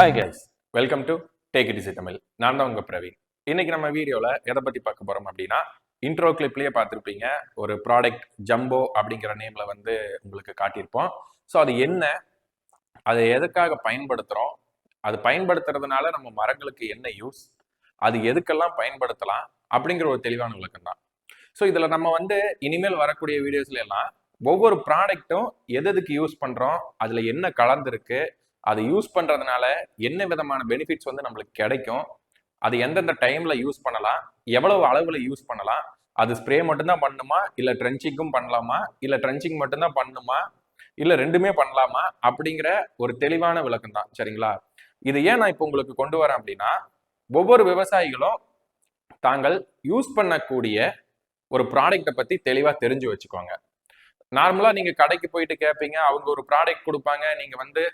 Hi guys, welcome to take it EC Tamil. நான் தான் உங்க பிரவீன். இன்னைக்கு நம்ம வீடியோல எதை பத்தி பார்க்க போறோம் அப்படின்னா, இன்ட்ரோ கிளிப்லயே பார்த்துருப்பீங்க, ஒரு ப்ராடக்ட் ஜம்போ அப்படிங்கிற நேம்ல வந்து உங்களுக்கு காட்டியிருப்போம். ஸோ அது என்ன, அதை எதுக்காக பயன்படுத்துறோம், அது பயன்படுத்துறதுனால நம்ம மரங்களுக்கு என்ன யூஸ், அது எதுக்கெல்லாம் பயன்படுத்தலாம் அப்படிங்கிற ஒரு தெளிவான விளக்கம் தான். ஸோ இதுல நம்ம வந்து இனிமேல் வரக்கூடிய வீடியோஸ்ல எல்லாம் ஒவ்வொரு ப்ராடக்ட்டும் எதுக்கு யூஸ் பண்றோம், அதுல என்ன கலந்துருக்கு, அதை யூஸ் பண்றதுனால என்ன விதமான பெனிஃபிட்ஸ் வந்து நம்மளுக்கு கிடைக்கும், அது எந்தெந்த டைம்ல யூஸ் பண்ணலாம், எவ்வளவு அளவுல யூஸ் பண்ணலாம், அது ஸ்ப்ரே மட்டும்தான் பண்ணுமா, இல்ல ட்ரென்ச்சிங்கும் பண்ணலாமா, இல்ல ட்ரென்ச்சிங் மட்டும்தான் பண்ணுமா, இல்ல ரெண்டுமே பண்ணலாமா அப்படிங்கிற ஒரு தெளிவான விளக்கம் தான். சரிங்களா? இது ஏன் நான் இப்போ உங்களுக்கு கொண்டு வரேன் அப்படின்னா, ஒவ்வொரு விவசாயிகளும் தாங்கள் யூஸ் பண்ணக்கூடிய ஒரு ப்ராடக்ட்டை பத்தி தெளிவா தெரிஞ்சு வச்சுக்கோங்க. நார்மலா நீங்க கடைக்கு போயிட்டு கேட்பீங்க, அவங்க ஒரு ப்ராடக்ட் கொடுப்பாங்க, நீங்க வந்து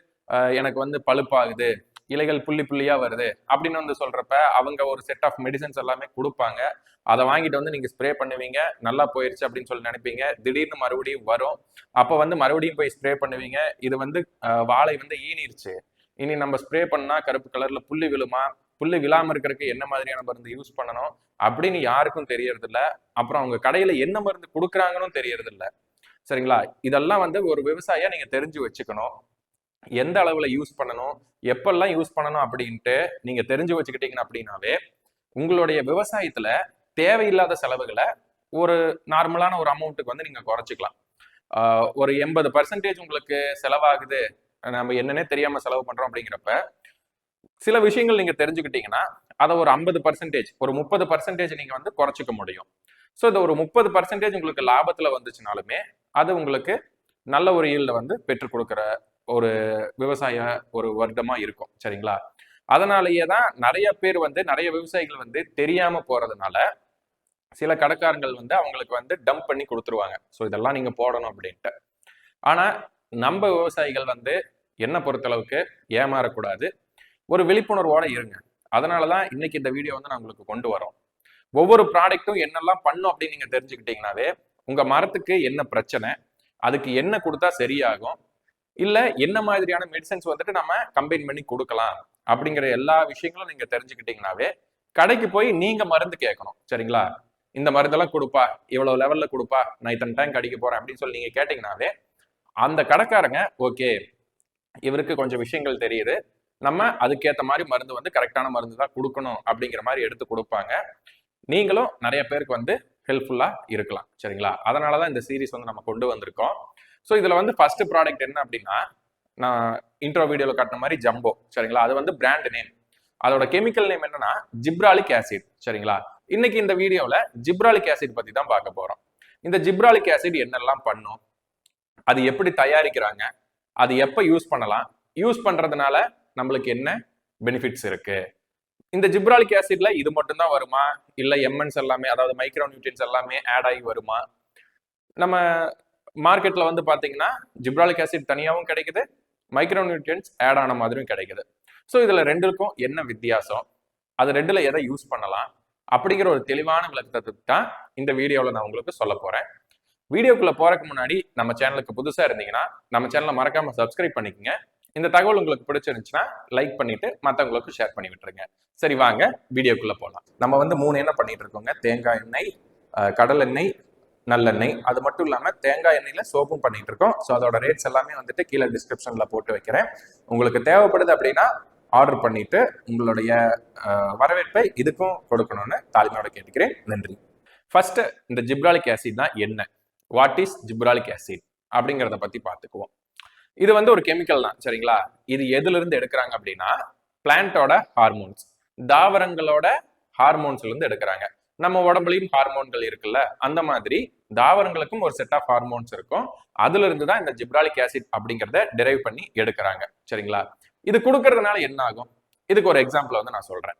எனக்கு வந்து பழுப்பாகுது, இலைகள் புள்ளி புள்ளியா வருது அப்படின்னு வந்து சொல்றப்ப அவங்க ஒரு செட் ஆஃப் மெடிசன்ஸ் எல்லாமே கொடுப்பாங்க. அதை வாங்கிட்டு வந்து நீங்க ஸ்ப்ரே பண்ணுவீங்க, நல்லா போயிருச்சு அப்படின்னு சொல்லி நினைப்பீங்க. திடீர்னு மறுபடியும் வரும். அப்போ வந்து மறுபடியும் போய் ஸ்ப்ரே பண்ணுவீங்க. இது வந்து வாழை வந்து ஈனிருச்சு, இனி நம்ம ஸ்ப்ரே பண்ணா கருப்பு கலர்ல புள்ளி விழுமா, புள்ளி விழாம இருக்கிறதுக்கு என்ன மாதிரியான மருந்து யூஸ் பண்ணணும் அப்படின்னு யாருக்கும் தெரியறது இல்ல. அப்புறம் அவங்க கடையில என்ன மருந்து கொடுக்குறாங்கன்னு தெரியறது இல்ல. சரிங்களா? இதெல்லாம் வந்து ஒரு விவசாயியா நீங்க தெரிஞ்சு வச்சுக்கணும். எந்த அளவுல யூஸ் பண்ணணும், எப்பெல்லாம் யூஸ் பண்ணணும் அப்படின்ட்டு நீங்க தெரிஞ்சு வச்சுக்கிட்டீங்க அப்படின்னாவே உங்களுடைய விவசாயத்துல தேவையில்லாத செலவுகளை ஒரு நார்மலான ஒரு அமௌண்ட்டுக்கு வந்து நீங்க குறைச்சிக்கலாம். ஒரு 80% உங்களுக்கு செலவாகுது, நம்ம என்னன்னே தெரியாம செலவு பண்றோம் அப்படிங்கிறப்ப சில விஷயங்கள் நீங்க தெரிஞ்சுக்கிட்டீங்கன்னா அதை ஒரு 50%, ஒரு 30% நீங்க வந்து குறைச்சிக்க முடியும். ஸோ இந்த ஒரு 30% உங்களுக்கு லாபத்துல வந்துச்சுனாலுமே அது உங்களுக்கு நல்ல ஒரு ஈல்ட வந்து பெற்றுக் கொடுக்குற ஒரு விவசாய ஒரு வருடமா இருக்கும். சரிங்களா? அதனாலேயே தான் நிறைய பேர் வந்து நிறைய விவசாயிகள் வந்து தெரியாம போறதுனால சில கடைக்காரங்கள் வந்து அவங்களுக்கு வந்து டம்ப் பண்ணி கொடுத்துருவாங்க. ஸோ இதெல்லாம் நீங்க போடணும் அப்படின்ட்டு. ஆனா நம்ம விவசாயிகள் வந்து என்ன பொறுத்தளவுக்கு ஏமாறக்கூடாது, ஒரு விழிப்புணர்வோட இருங்க. அதனாலதான் இன்னைக்கு இந்த வீடியோ வந்து நான் உங்களுக்கு கொண்டு வரோம். ஒவ்வொரு ப்ராடக்ட்டும் என்னெல்லாம் பண்ணும் அப்படின்னு நீங்க தெரிஞ்சுக்கிட்டீங்கன்னாவே உங்க மரத்துக்கு என்ன பிரச்சனை, அதுக்கு என்ன கொடுத்தா சரியாகும், இல்ல என்ன மாதிரியான மெடிசன்ஸ் வந்துட்டு நம்ம கம்பைன் பண்ணி கொடுக்கலாம் அப்படிங்கிற எல்லா விஷயங்களும் நீங்க தெரிஞ்சுக்கிட்டீங்கன்னாவே கடைக்கு போய் நீங்க மருந்து கேட்கணும். சரிங்களா? இந்த மருந்தெல்லாம் கொடுப்பா, இவ்வளவு லெவல்ல கொடுப்பா, நான் இத்தனை டைம் கடிக்க போறேன் அப்படின்னு சொல்லி நீங்க கேட்டீங்கன்னாவே அந்த கடைக்காரங்க ஓகே, இவருக்கு கொஞ்சம் விஷயங்கள் தெரியுது, நம்ம அதுக்கேற்ற மாதிரி மருந்து வந்து கரெக்டான மருந்து தான் கொடுக்கணும் அப்படிங்கிற மாதிரி எடுத்து கொடுப்பாங்க. நீங்களும் நிறைய பேருக்கு வந்து ஹெல்ப்ஃபுல்லா இருக்கலாம். சரிங்களா? அதனாலதான் இந்த சீரீஸ் வந்து நம்ம கொண்டு வந்திருக்கோம். ஸோ இதுல வந்து ஃபர்ஸ்ட் ப்ராடக்ட் என்ன அப்படின்னா, நான் இன்ட்ரோ வீடியோல காட்டின மாதிரி ஜம்போ. சரிங்களா? அது வந்து பிராண்ட் நேம். அதோட கெமிக்கல் நேம் என்னன்னா ஜிப்ராலிக் ஆசிட். சரிங்களா? இன்னைக்கு இந்த வீடியோல ஜிப்ராலிக் ஆசிட் பத்தி தான் பார்க்க போறோம். இந்த ஜிப்ராலிக் ஆசிட் என்னெல்லாம் பண்ணும், அது எப்படி தயாரிக்கிறாங்க, அது எப்ப யூஸ் பண்ணலாம், யூஸ் பண்றதுனால நம்மளுக்கு என்ன பெனிஃபிட்ஸ் இருக்கு, இந்த ஜிப்ராலிக் ஆசிட்ல இது மட்டும் தான் வருமா, இல்ல எம்என்ஸ் எல்லாமே அதாவது மைக்ரோ நியூட்ரியன்ஸ் எல்லாமே ஆட் ஆகி வருமா? நம்ம மார்க்கெட்ல வந்து பாத்தீங்கன்னா ஜிப்ராலிக் ஆசிட் தனியாகவும் கிடைக்குது, மைக்ரோ நியூட்ரியன்ஸ் ஆட் ஆன மாதிரியும் கிடைக்குது. ஸோ இதுல ரெண்டுக்கும் என்ன வித்தியாசம், அது ரெண்டுல எதை யூஸ் பண்ணலாம் அப்படிங்கிற ஒரு தெளிவான விளக்கத்தை தான் இந்த வீடியோவில் நான் உங்களுக்கு சொல்ல போறேன். வீடியோக்குள்ள போறதுக்கு முன்னாடி நம்ம சேனலுக்கு புதுசா இருந்தீங்கன்னா நம்ம சேனலை மறக்காம சப்ஸ்கிரைப் பண்ணிக்கோங்க. இந்த தகவல் உங்களுக்கு பிடிச்சிருந்துச்சுன்னா லைக் பண்ணிட்டு மற்றவங்களுக்கு ஷேர் பண்ணி விட்டுருங்க. சரி, வாங்க வீடியோக்குள்ள போகலாம். நம்ம வந்து 3 எண்ணெய் பண்ணிட்டு இருக்கோங்க. தேங்காய் எண்ணெய், கடல் எண்ணெய், நல்லெண்ணெய். அது மட்டும் இல்லாம தேங்காய் எண்ணெயில சோப்பும் பண்ணிட்டு இருக்கோம். ஸோ அதோட ரேட்ஸ் எல்லாமே வந்துட்டு கீழே டிஸ்கிரிப்ஷன்ல போட்டு வைக்கிறேன். உங்களுக்கு தேவைப்படுது அப்படின்னா ஆர்டர் பண்ணிட்டு உங்களுடைய வரவேற்பை இதுக்கும் கொடுக்கணும்னு தாழ்மையோட கேட்டுக்கிறேன். நன்றி. ஃபர்ஸ்ட், இந்த ஜிப்ராலிக் ஆசிட் தான் என்ன, வாட் இஸ் ஜிப்ராலிக் ஆசிட் அப்படிங்கிறத பத்தி பார்த்துக்குவோம். இது வந்து ஒரு கெமிக்கல் தான். சரிங்களா? இது எதுல இருந்து எடுக்கிறாங்க அப்படின்னா பிளான்ட்டோட ஹார்மோன்ஸ், தாவரங்களோட ஹார்மோன்ஸ்ல இருந்து எடுக்கிறாங்க. நம்ம உடம்புலையும் ஹார்மோன்கள் இருக்குல்ல, அந்த மாதிரி தாவரங்களுக்கும் ஒரு செட் ஆஃப் ஹார்மோன்ஸ் இருக்கும். அதுல இருந்து தான் இந்த ஜிப்ராலிக் ஆசிட் அப்படிங்கிறத டெரைவ் பண்ணி எடுக்கிறாங்க. சரிங்களா? இது கொடுக்கறதுனால என்ன ஆகும், இதுக்கு ஒரு எக்ஸாம்பிள் வந்து நான் சொல்றேன்.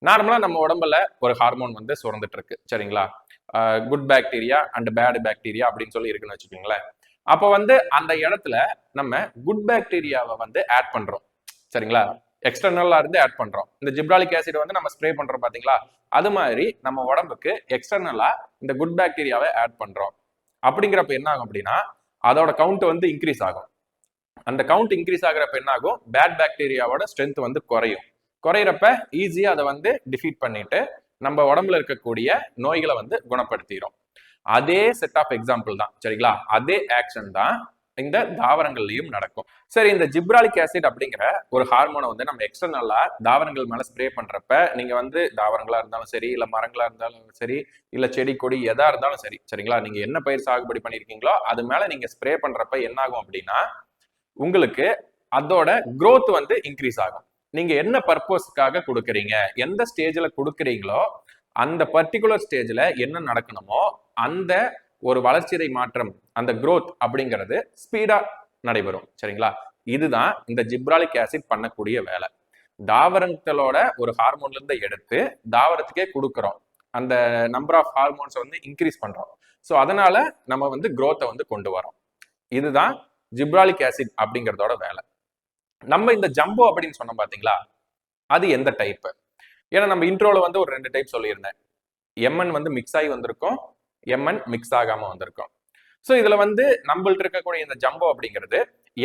நார்மலா நம்ம உடம்புல ஒரு ஹார்மோன் வந்து சுரந்துட்டு இருக்கு. சரிங்களா? Good bacteria and bad bacteria அப்படின்னு சொல்லி இருக்குன்னு வச்சுக்கோங்களேன். அப்போ வந்து அந்த இடத்துல நம்ம குட் பாக்டீரியாவை வந்து ஆட் பண்றோம். சரிங்களா? எக்ஸ்டர்னலா இருந்து ஆட் பண்றோம். இந்த ஜிப்ராலிக் ஆசிட் வந்து நம்ம ஸ்ப்ரே பண்றோம் பாத்தீங்களா, அது மாதிரி நம்ம உடம்புக்கு எக்ஸ்டர்னலா இந்த குட் பாக்டீரியாவை ஆட் பண்றோம். அப்படிங்கிறப்ப என்ன ஆகும் அப்படின்னா அதோட கவுண்ட் வந்து இன்க்ரீஸ் ஆகும். அந்த கவுண்ட் இன்க்ரீஸ் ஆகிறப்ப என்ன ஆகும், பேட் பாக்டீரியாவோட ஸ்ட்ரென்த் வந்து குறையும். குறையிறப்ப ஈஸியா அதை வந்து டிஃபீட் பண்ணிட்டு நம்ம உடம்புல இருக்கக்கூடிய நோய்களை வந்து குணப்படுத்திடும். அதே செட் ஆஃப் எக்ஸாம்பிள் தான், சரிங்களா? அதே ஆக்ஷன் தான் இந்த தாவரங்கள்லயும் நடக்கும். சரி, இந்த ஜிப்ராலிக் ஆசிட் அப்படிங்கிற ஒரு ஹார்மோனை வந்து நம்ம எக்ஸ்டர்னலா தாவரங்கள் மேல ஸ்ப்ரே பண்றப்ப, நீங்க வந்து தாவரங்களா இருந்தாலும் சரி, இல்ல மரங்களா இருந்தாலும் சரி, இல்ல செடி கொடி எதா இருந்தாலும் சரி, சரிங்களா? நீங்க என்ன பயிர் சாகுபடி பண்ணிருக்கீங்களோ அது மேல நீங்க ஸ்ப்ரே பண்றப்ப என்ன ஆகும் அப்படின்னா, உங்களுக்கு அதோட growth வந்து இன்க்ரீஸ் ஆகும். நீங்க என்ன பர்பஸ்க்காக கொடுக்குறீங்க, எந்த ஸ்டேஜ்ல கொடுக்குறீங்களோ அந்த பர்டிகுலர் ஸ்டேஜ்ல என்ன நடக்கணுமோ அந்த ஒரு வளர்ச்சிதை மாற்றம், அந்த growth அப்படிங்கிறது ஸ்பீடா நடைபெறும், சரிங்களா? இதுதான் இந்த ஜிப்ராலிக் ஆசிட் பண்ணக்கூடிய வேலை. தாவரங்களோட ஒரு ஹார்மோன்ல இருந்து எடுத்து தாவரத்துக்கே கொடுக்குறோம். அந்த நம்பர் ஆஃப் ஹார்மோன்ஸ் வந்து இன்க்ரீஸ் பண்றோம். ஸோ அதனால நம்ம வந்து growth வந்து கொண்டு வரோம். இதுதான் ஜிப்ராலிக் ஆசிட் அப்படிங்கிறதோட வேலை. நம்ம இந்த ஜம்போ அப்படின்னு சொன்னோம் பாத்தீங்களா, அது எந்த டைப்? ஏன்னா நம்ம இன்ட்ரோல வந்து ஒரு 2 டைப் சொல்லியிருந்தேன். எம்என் வந்து மிக்ஸ் ஆகி வந்திருக்கும், எம்என் மிக்ஸ் ஆகாம வந்திருக்கும். ஸோ இதுல வந்து நம்மள்ட்ட இருக்கக்கூடிய இந்த ஜம்போ அப்படிங்கிறது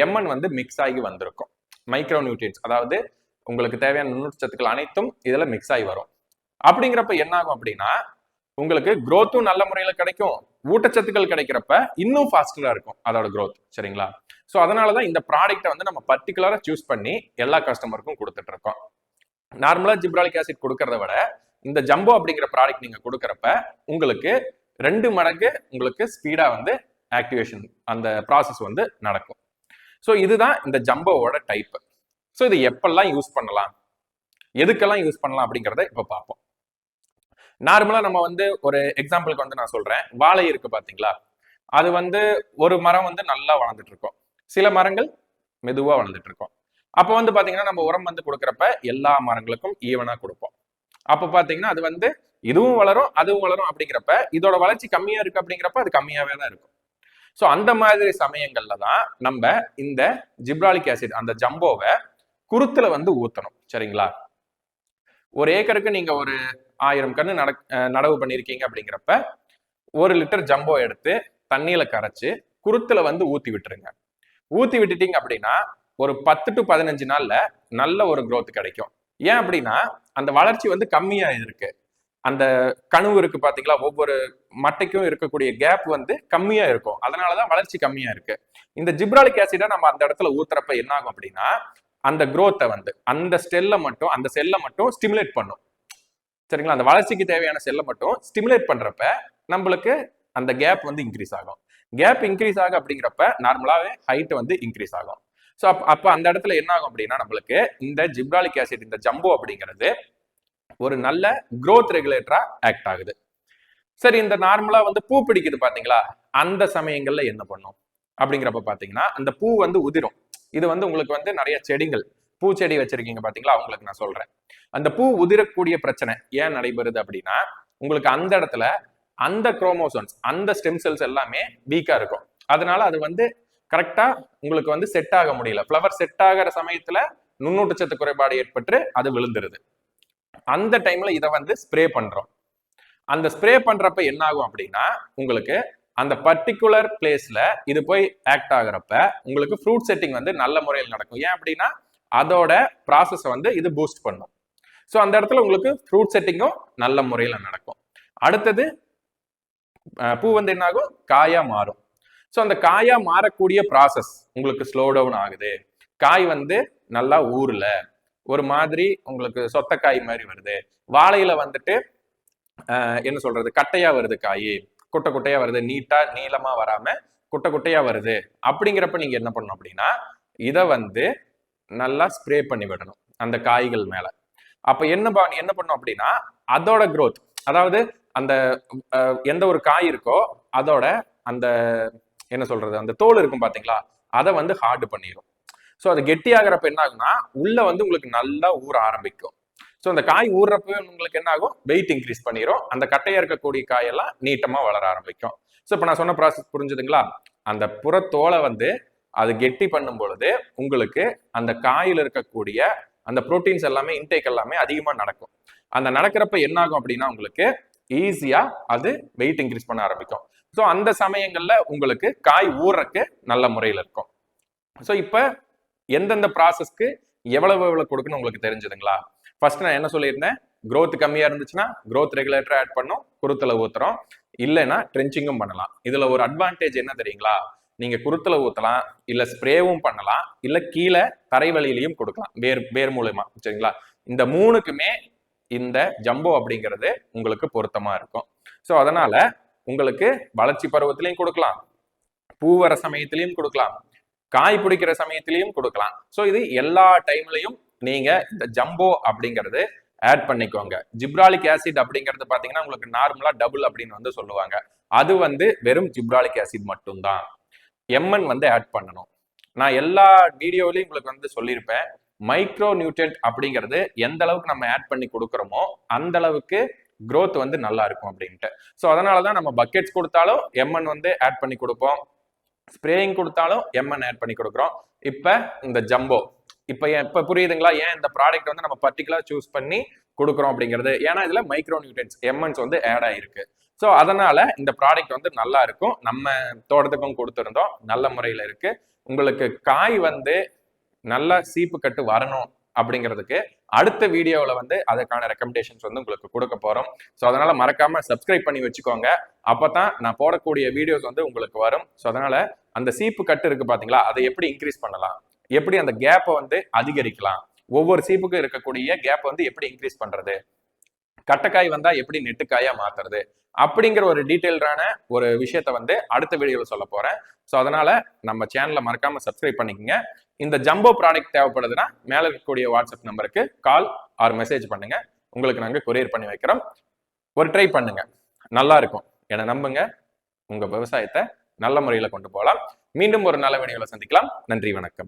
எம்என் வந்து மிக்ஸ் ஆகி வந்திருக்கும். மைக்ரோ நியூட்ரியன்ஸ், அதாவது உங்களுக்கு தேவையான நுண்ணூட்டச்சத்துக்கள் அனைத்தும் இதுல மிக்ஸ் ஆகி வரும். அப்படிங்கிறப்ப என்ன ஆகும் அப்படின்னா, உங்களுக்கு growth-ம் நல்ல முறையில கிடைக்கும், ஊட்டச்சத்துக்கள் கிடைக்கிறப்ப இன்னும் ஃபாஸ்டரா இருக்கும் அதோட growth, சரிங்களா? ஸோ அதனாலதான் இந்த ப்ராடக்ட்டை வந்து நம்ம பர்டிகுலரா சூஸ் பண்ணி எல்லா கஸ்டமருக்கும் கொடுத்துட்டு இருக்கோம். நார்மலா ஜிப்ராலிக் ஆசிட் கொடுக்கறத விட இந்த ஜம்போ அப்படிங்கிற ப்ராடக்ட் நீங்க கொடுக்கறப்ப உங்களுக்கு 2 மடங்கு உங்களுக்கு ஸ்பீடா வந்து ஆக்டிவேஷன் அந்த ப்ராசஸ் வந்து நடக்கும். ஸோ இதுதான் இந்த ஜம்போவோட டைப். ஸோ இது எப்பெல்லாம் யூஸ் பண்ணலாம், எதுக்கெல்லாம் யூஸ் பண்ணலாம் அப்படிங்கிறத இப்ப பார்ப்போம். நார்மலா நம்ம வந்து ஒரு எக்ஸாம்பிளுக்கு வந்து நான் சொல்றேன். வாழை இருக்கு பாத்தீங்களா, அது வந்து ஒரு மரம் வந்து நல்லா வளர்ந்துட்டு இருக்கும், சில மரங்கள் மெதுவா வளர்ந்துட்டு இருக்கும். அப்போ வந்து பாத்தீங்கன்னா நம்ம உரம் வந்து கொடுக்கறப்ப எல்லா மரங்களுக்கும் ஈவனா கொடுப்போம். அப்ப பாத்தீங்கன்னா அது வந்து இதுவும் வளரும் அதுவும் வளரும் அப்படிங்கிறப்ப இதோட வளர்ச்சி கம்மியா இருக்கு அப்படிங்கிறப்ப அது கம்மியாவே தான் இருக்கும். ஸோ அந்த மாதிரி சமயங்கள்ல தான் நம்ம இந்த ஜிப்ராலிக் ஆசிட் அந்த ஜம்போவை குருத்துல வந்து ஊத்தணும், சரிங்களா? ஒரு ஏக்கருக்கு நீங்க ஒரு 1000 கன்று நடவு பண்ணிருக்கீங்க அப்படிங்கிறப்ப 1 லிட்டர் ஜம்போ எடுத்து தண்ணியில கரைச்சு குருத்துல வந்து ஊத்தி விட்டுருங்க. ஊத்தி விட்டுட்டீங்க அப்படின்னா ஒரு 10 to 15 நாள்ல நல்ல ஒரு growth கிடைக்கும். ஏன் அப்படின்னா அந்த வளர்ச்சி வந்து கம்மியா இருக்கு. அந்த கணுவு இருக்கு பாத்தீங்களா, ஒவ்வொரு மட்டைக்கும் இருக்கக்கூடிய கேப் வந்து கம்மியா இருக்கும், அதனாலதான் வளர்ச்சி கம்மியா இருக்கு. இந்த ஜிப்ராலிக் ஆசிட நம்ம அந்த இடத்துல ஊத்துறப்ப என்ன ஆகும் அப்படின்னா அந்த growth-ஐ வந்து அந்த செல்லை மட்டும் ஸ்டிமுலேட் பண்ணும், சரிங்களா? அந்த வளர்ச்சிக்கு தேவையான செல்லை மட்டும் ஸ்டிமுலேட் பண்றப்ப நம்மளுக்கு அந்த கேப் வந்து இன்க்ரீஸ் ஆகும். கேப் இன்க்ரீஸ் ஆகும் அப்படிங்கிறப்ப நார்மலாவே ஹைட் வந்து இன்க்ரீஸ் ஆகும். ஸோ அப்ப அந்த இடத்துல என்ன ஆகும் அப்படின்னா நம்மளுக்கு இந்த ஜிப்ராலிக் ஆசிட் இந்த ஜம்போ அப்படிங்கிறது ஒரு நல்ல growth ரெகுலேட்டரா ஆக்ட் ஆகுது. சரி, இந்த நார்மலா வந்து பூ பிடிக்குது பாத்தீங்களா, அந்த சமயங்கள்ல என்ன பண்ணும் அப்படிங்கிறப்ப பாத்தீங்கன்னா அந்த பூ வந்து உதிரும். இது வந்து உங்களுக்கு வந்து நிறைய செடிகள் பூச்செடி வச்சிருக்கீங்க பாத்தீங்களா, அவங்களுக்கு நான் சொல்றேன். அந்த பூ உதிரக்கூடிய பிரச்சனை ஏன் நடைபெறுது அப்படின்னா உங்களுக்கு அந்த இடத்துல அந்த குரோமோசோன்ஸ் அந்த ஸ்டெம் செல்ஸ் எல்லாமே வீக்கா இருக்கும். அதனால அது வந்து கரெக்டா உங்களுக்கு வந்து செட் ஆக முடியல. ஃப்ளவர் செட் ஆகிற சமயத்துல நுண்ணூட்டச்சத்து குறைபாடு ஏற்பட்டு அது விழுந்துருது. அந்த டைம்ல இதை வந்து ஸ்ப்ரே பண்றோம். அந்த ஸ்ப்ரே பண்றப்ப என்ன ஆகும் அப்படின்னா உங்களுக்கு அந்த பர்டிகுலர் பிளேஸ்ல இது போய் ஆக்ட் ஆகுறப்ப உங்களுக்கு ஃப்ரூட் செட்டிங் வந்து நல்ல முறையில் நடக்கும். ஏன் அப்படின்னா அதோட ப்ராசஸ் வந்து இது பூஸ்ட் பண்ணும். ஸோ அந்த இடத்துல உங்களுக்கு ஃப்ரூட் செட்டிங்கும் நல்ல முறையில் நடக்கும். அடுத்தது பூ வந்து என்ன ஆகும், காயா மாறும். ஸோ அந்த காயா மாறக்கூடிய ப்ராசஸ் உங்களுக்கு ஸ்லோ டவுன் ஆகுது. காய் வந்து நல்லா ஊர்ல ஒரு மாதிரி உங்களுக்கு சொத்தக்காய் மாதிரி வருது. வாழையில வந்துட்டு என்ன சொல்றது, கட்டையா வருது, காய் குட்டை குட்டையா வருது, நீட்டா நீளமா வராம குட்டை குட்டையா வருது. அப்படிங்கிறப்ப நீங்க என்ன பண்ணணும் அப்படின்னா இதை வந்து நல்லா ஸ்ப்ரே பண்ணி விடணும் அந்த காய்கள் மேல. அப்ப என்ன பண்ணும் அப்படின்னா அதோட growth, அதாவது அந்த எந்த ஒரு காய் இருக்கோ அதோட அந்த என்ன சொல்றது அந்த தோல் இருக்கும் பாத்தீங்களா, அதை வந்து ஹார்டு பண்ணிடும். ஸோ அது கெட்டி ஆகிறப்ப என்ன ஆகும்னா உள்ள வந்து உங்களுக்கு நல்லா ஊற ஆரம்பிக்கும். ஸோ அந்த காய் ஊறுறப்ப உங்களுக்கு என்ன ஆகும், வெயிட் இன்க்ரீஸ் பண்ணிடும். அந்த கட்டையா இருக்கக்கூடிய காயெல்லாம் நீட்டமா வளர ஆரம்பிக்கும். ஸோ இப்போ நான் சொன்ன ப்ராசஸ் புரிஞ்சுதுங்களா? அந்த புறத்தோலை வந்து அது கெட்டி பண்ணும் பொழுது உங்களுக்கு அந்த காயில் இருக்கக்கூடிய அந்த புரோட்டீன்ஸ் எல்லாமே இன்டேக் எல்லாமே அதிகமா நடக்கும். அந்த நடக்கிறப்ப என்ன ஆகும் அப்படின்னா உங்களுக்கு ஈஸியா அது வெயிட் இன்க்ரீஸ் பண்ண ஆரம்பிக்கும். ஸோ அந்த சமயங்கள்ல உங்களுக்கு காய் ஊறக்கு நல்ல முறையில் இருக்கும். ஸோ இப்போ எந்தெந்த ப்ராசஸ்க்கு எவ்வளவு கொடுக்கணும் உங்களுக்கு தெரிஞ்சதுங்களா? ஃபர்ஸ்ட் நான் என்ன சொல்லியிருந்தேன், growth கம்மியா இருந்துச்சுன்னா growth ரெகுலேட்டர் ஆட் பண்ணும், குருத்துல ஊத்துறோம். இல்லைன்னா ட்ரென்ச்சிங்கும் பண்ணலாம். இதுல ஒரு அட்வான்டேஜ் என்ன தெரியுங்களா? நீங்க குருத்துல ஊத்தலாம், இல்ல ஸ்ப்ரேவும் பண்ணலாம், இல்ல கீழே தரை வழியிலையும் கொடுக்கலாம், வேர் மூலமா. சரிங்களா? இந்த மூணுக்குமே இந்த ஜம்போ அப்படிங்கிறது உங்களுக்கு பொருத்தமா இருக்கும். ஸோ அதனால உங்களுக்கு வளர்ச்சி பருவத்திலையும் கொடுக்கலாம், பூ வர சமயத்திலையும் கொடுக்கலாம், காய் பிடிக்கிற சமயத்திலையும் கொடுக்கலாம். ஸோ இது எல்லா டைம்லையும் நீங்க இந்த ஜம்போ அப்படிங்கிறது ஆட் பண்ணிக்கோங்க. ஜிப்ராலிக் ஆசிட் அப்படிங்கிறது பாத்தீங்கன்னா உங்களுக்கு நார்மலா டபுள் அப்படின்னு வந்து சொல்லுவாங்க. அது வந்து வெறும் ஜிப்ராலிக் ஆசிட் மட்டும்தான். எம்என் வந்து ஆட் பண்ணணும். நான் எல்லா வீடியோலையும் உங்களுக்கு வந்து சொல்லியிருப்பேன், மைக்ரோ நியூட்ரியன்ட் அப்படிங்கிறது எந்த அளவுக்கு நம்ம ஆட் பண்ணி கொடுக்குறோமோ அந்த அளவுக்கு growth வந்து நல்லா இருக்கும் அப்படின்ட்டு. ஸோ அதனாலதான் நம்ம பக்கெட்ஸ் கொடுத்தாலும் எம்என் வந்து ஆட் பண்ணி கொடுப்போம், ஸ்ப்ரேயிங் கொடுத்தாலும் எம்என் ஆட் பண்ணி கொடுக்குறோம். இப்ப இந்த ஜம்போ இப்ப புரியுதுங்களா ஏன் இந்த ப்ராடக்ட் வந்து நம்ம பர்டிகுலர் சூஸ் பண்ணி கொடுக்குறோம் அப்படிங்கிறது? ஏன்னா இதுல மைக்ரோ நியூட்ரியன்ஸ் எம்என்ஸ் வந்து ஆட் ஆயிருக்கு. ஸோ அதனால இந்த ப்ராடக்ட் வந்து நல்லா இருக்கும். நம்ம தோட்டத்துக்கும் கொடுத்துருந்தோம், நல்ல முறையில இருக்கு. உங்களுக்கு காய் வந்து நல்லா சீப்பு கட்டு வரணும் அப்படிங்கிறதுக்கு அடுத்த வீடியோவில் வந்து அதுக்கான ரெக்கமெண்டேஷன்ஸ் வந்து உங்களுக்கு கொடுக்க போறோம். ஸோ அதனால மறக்காம சப்ஸ்கிரைப் பண்ணி வச்சுக்கோங்க. அப்பதான் நான் போடக்கூடிய வீடியோஸ் வந்து உங்களுக்கு வரும். ஸோ அதனால அந்த சீப்பு கட்டு இருக்கு பாத்தீங்களா, அதை எப்படி இன்க்ரீஸ் பண்ணலாம், எப்படி அந்த கேப்பை வந்து அதிகரிக்கலாம், ஒவ்வொரு சீப்புக்கும் இருக்கக்கூடிய கேப் வந்து எப்படி இன்க்ரீஸ் பண்றது, கட்டக்காய் வந்தா எப்படி நெட்டுக்காயா மாத்துறது, அப்படிங்கிற ஒரு டீட்டெயில்டான ஒரு விஷயத்த வந்து அடுத்த வீடியோவில் சொல்ல போறேன். ஸோ அதனால நம்ம சேனலை மறக்காம சப்ஸ்கிரைப் பண்ணிக்கோங்க. இந்த ஜம்போ ப்ராடக்ட் தேவைப்படுதுன்னா மேல இருக்கக்கூடிய வாட்ஸ்அப் நம்பருக்கு கால் ஆர் மெசேஜ் பண்ணுங்க, உங்களுக்கு நாங்க கொரியர் பண்ணி வைக்கிறோம். ஒரு ட்ரை பண்ணுங்க, நல்லா இருக்கும். என நம்புங்க, உங்க விவசாயத்தை நல்ல முறையில் கொண்டு போகலாம். மீண்டும் ஒரு நல்ல வீடியோவில் சந்திக்கலாம். நன்றி, வணக்கம்.